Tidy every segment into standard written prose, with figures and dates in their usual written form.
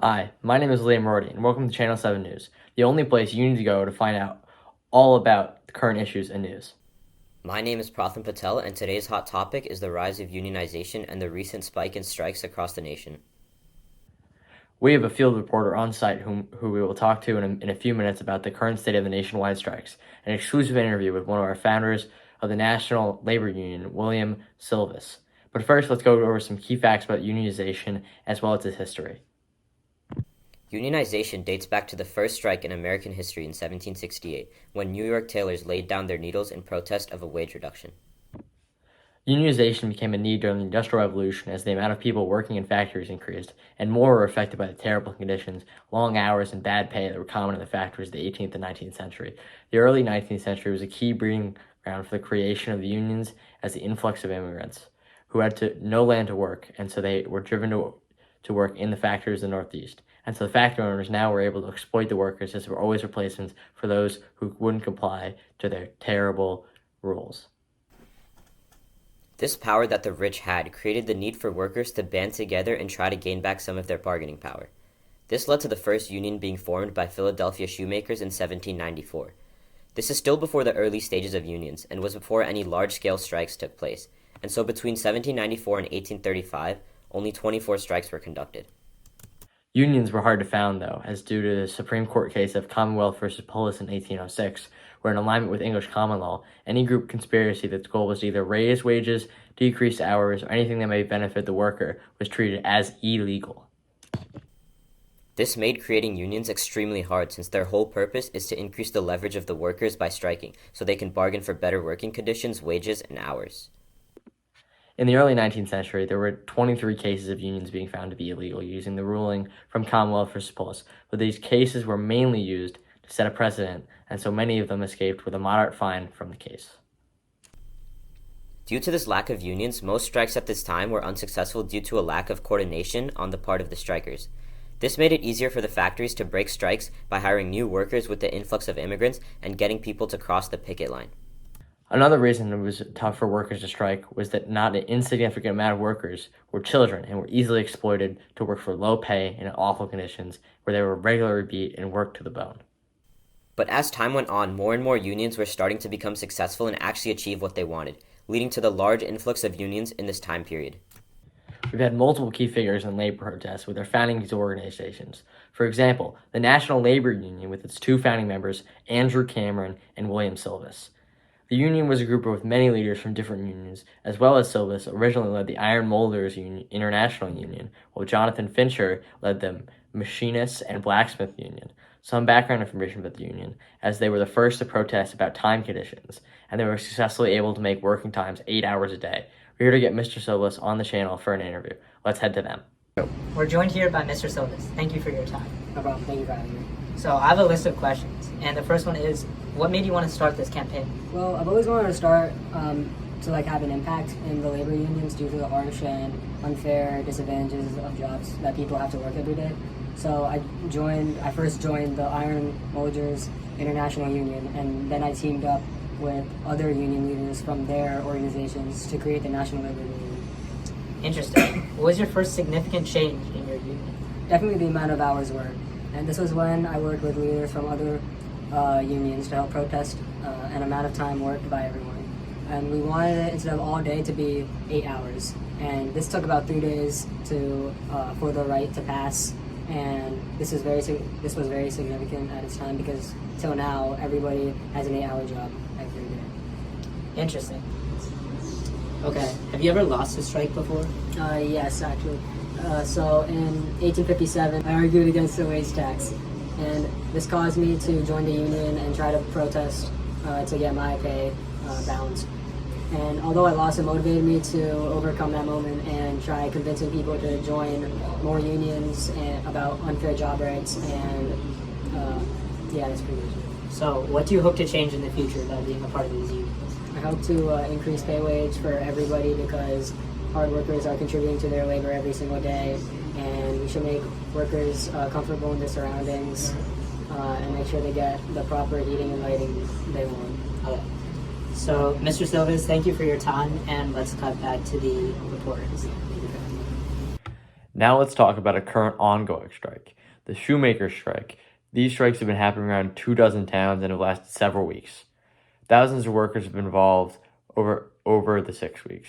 Hi, my name is Liam Rorty, and welcome to Channel 7 News, the only place you need to go to find out all about the current issues and news. My name is Pratham Patel, and today's hot topic is the rise of unionization and the recent spike in strikes across the nation. We have a field reporter on site who we will talk to in a few minutes about the current state of the nationwide strikes, an exclusive interview with one of our founders of the National Labor Union, William Silvis. But first, let's go over some key facts about unionization as well as its history. Unionization dates back to the first strike in American history in 1768, when New York tailors laid down their needles in protest of a wage reduction. Unionization became a need during the Industrial Revolution as the amount of people working in factories increased, and more were affected by the terrible conditions, long hours, and bad pay that were common in the factories of the 18th and 19th century. The early 19th century was a key breeding ground for the creation of the unions as the influx of immigrants who had no land to work, and so they were driven to work in the factories of the Northeast. And so the factory owners now were able to exploit the workers as there were always replacements for those who wouldn't comply to their terrible rules. This power that the rich had created the need for workers to band together and try to gain back some of their bargaining power. This led to the first union being formed by Philadelphia shoemakers in 1794. This is still before the early stages of unions and was before any large-scale strikes took place, and so between 1794 and 1835, only 24 strikes were conducted. Unions were hard to found, though, as due to the Supreme Court case of Commonwealth versus Polis in 1806, where in alignment with English common law, any group conspiracy that's goal was to either raise wages, decrease hours, or anything that may benefit the worker was treated as illegal. This made creating unions extremely hard since their whole purpose is to increase the leverage of the workers by striking, so they can bargain for better working conditions, wages, and hours. In the early 19th century, there were 23 cases of unions being found to be illegal using the ruling from Commonwealth versus Polis, but these cases were mainly used to set a precedent, and so many of them escaped with a moderate fine from the case. Due to this lack of unions, most strikes at this time were unsuccessful due to a lack of coordination on the part of the strikers. This made it easier for the factories to break strikes by hiring new workers with the influx of immigrants and getting people to cross the picket line. Another reason it was tough for workers to strike was that not an insignificant amount of workers were children and were easily exploited to work for low pay and in awful conditions where they were regularly beat and worked to the bone. But as time went on, more and more unions were starting to become successful and actually achieve what they wanted, leading to the large influx of unions in this time period. We've had multiple key figures in labor protests with their founding organizations. For example, the National Labor Union with its two founding members, Andrew Cameron and William Silvis. The union was a group with many leaders from different unions, as well as Silvis originally led the Iron Molders International Union, while Jonathan Fincher led the Machinists and Blacksmith Union. Some background information about the union, as they were the first to protest about time conditions, and they were successfully able to make working times 8 hours a day. We're here to get Mr. Silvis on the channel for an interview. Let's head to them. We're joined here by Mr. Silvis. Thank you for your time. No problem. Thank you for having me. So I have a list of questions, and the first one is, what made you want to start this campaign? Well, I've always wanted to start to have an impact in the labor unions due to the harsh and unfair disadvantages of jobs that people have to work every day. So I first joined the Iron Molders International Union, and then I teamed up with other union leaders from their organizations to create the National Labor Union. Interesting. What was your first significant change in your union? Definitely the amount of hours worked. And this was when I worked with leaders from other unions to help protest an amount of time worked by everyone. And we wanted it, instead of all day, to be 8 hours. And this took about 3 days for the right to pass. And this was very significant at its time because till now everybody has an 8-hour job every day. Interesting. Okay. Have you ever lost a strike before? Yes, actually. So in 1857, I argued against the wage tax, and this caused me to join the union and try to protest to get my pay balanced. And although I lost, it motivated me to overcome that moment and try convincing people to join more unions about unfair job rights. And that's pretty much it. So what do you hope to change in the future by being a part of these unions? I hope to increase pay wage for everybody because hard workers are contributing to their labor every single day, and we should make workers comfortable in their surroundings and make sure they get the proper heating and lighting they want. Okay. So, Mr. Silvis, thank you for your time, and let's cut back to the reporters. Now let's talk about a current ongoing strike, the shoemaker strike. These strikes have been happening around 24 towns and have lasted several weeks. Thousands of workers have been involved over the 6 weeks.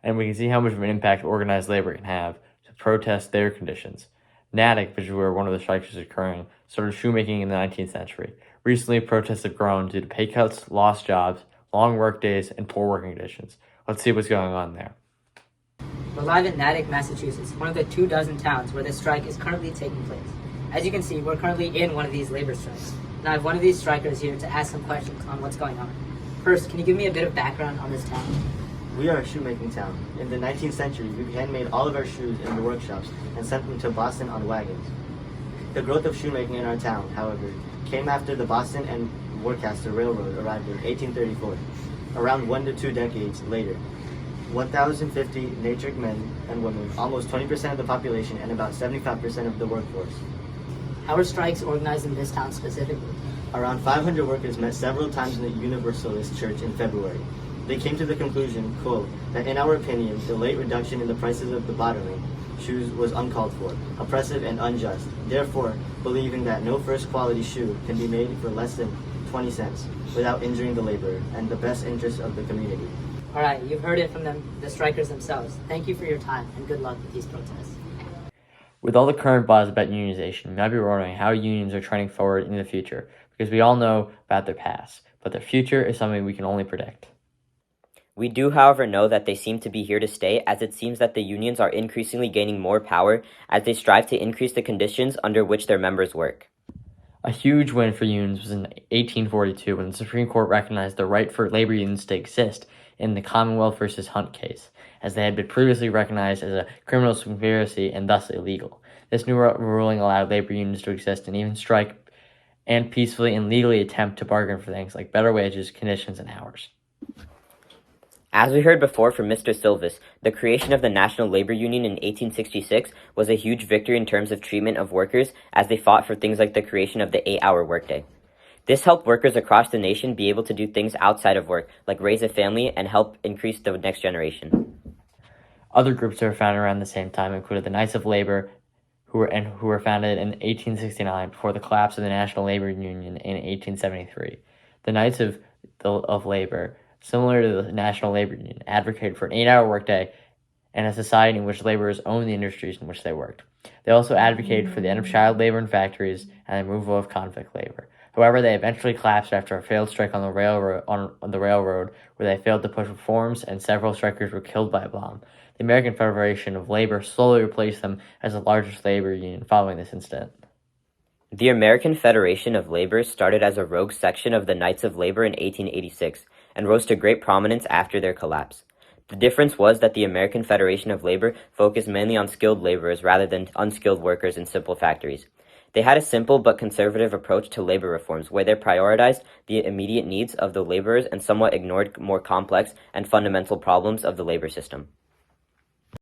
And we can see how much of an impact organized labor can have to protest their conditions. Natick, which is where one of the strikes is occurring, started shoemaking in the 19th century. Recently, protests have grown due to pay cuts, lost jobs, long work days, and poor working conditions. Let's see what's going on there. We're live in Natick, Massachusetts, one of the 24 towns where this strike is currently taking place. As you can see, we're currently in one of these labor strikes. And I have one of these strikers here to ask some questions on what's going on. First, can you give me a bit of background on this town? We are a shoemaking town. In the 19th century, we handmade all of our shoes in the workshops and sent them to Boston on wagons. The growth of shoemaking in our town, however, came after the Boston and Worcester Railroad arrived in 1834. Around 1 to 2 decades later, 1,050 Natick men and women, almost 20% of the population and about 75% of the workforce. How are strikes organized in this town specifically? Around 500 workers met several times in the Universalist Church in February. They came to the conclusion, quote, that in our opinion, the late reduction in the prices of the bottoming shoes was uncalled for, oppressive and unjust. Therefore, believing that no first quality shoe can be made for less than 20 cents without injuring the laborer and the best interests of the community. All right, you've heard it from the strikers themselves. Thank you for your time and good luck with these protests. With all the current buzz about unionization, you might be wondering how unions are trending forward in the future, because we all know about their past, but their future is something we can only predict. We do, however, know that they seem to be here to stay, as it seems that the unions are increasingly gaining more power as they strive to increase the conditions under which their members work. A huge win for unions was in 1842 when the Supreme Court recognized the right for labor unions to exist in the Commonwealth versus Hunt case, as they had been previously recognized as a criminal conspiracy and thus illegal. This new ruling allowed labor unions to exist and even strike and peacefully and legally attempt to bargain for things like better wages, conditions, and hours. As we heard before from Mr. Silvis, the creation of the National Labor Union in 1866 was a huge victory in terms of treatment of workers as they fought for things like the creation of the 8-hour workday. This helped workers across the nation be able to do things outside of work, like raise a family and help increase the next generation. Other groups that were founded around the same time included the Knights of Labor, who were founded in 1869 before the collapse of the National Labor Union in 1873. The Knights of Labor, similar to the National Labor Union, advocated for an 8-hour workday and a society in which laborers owned the industries in which they worked. They also advocated for the end of child labor in factories and the removal of convict labor. However, they eventually collapsed after a failed strike on the railroad, where they failed to push reforms and several strikers were killed by a bomb. The American Federation of Labor slowly replaced them as the largest labor union following this incident. The American Federation of Labor started as a rogue section of the Knights of Labor in 1886 and rose to great prominence after their collapse. The difference was that the American Federation of Labor focused mainly on skilled laborers rather than unskilled workers in simple factories. They had a simple but conservative approach to labor reforms, where they prioritized the immediate needs of the laborers and somewhat ignored more complex and fundamental problems of the labor system.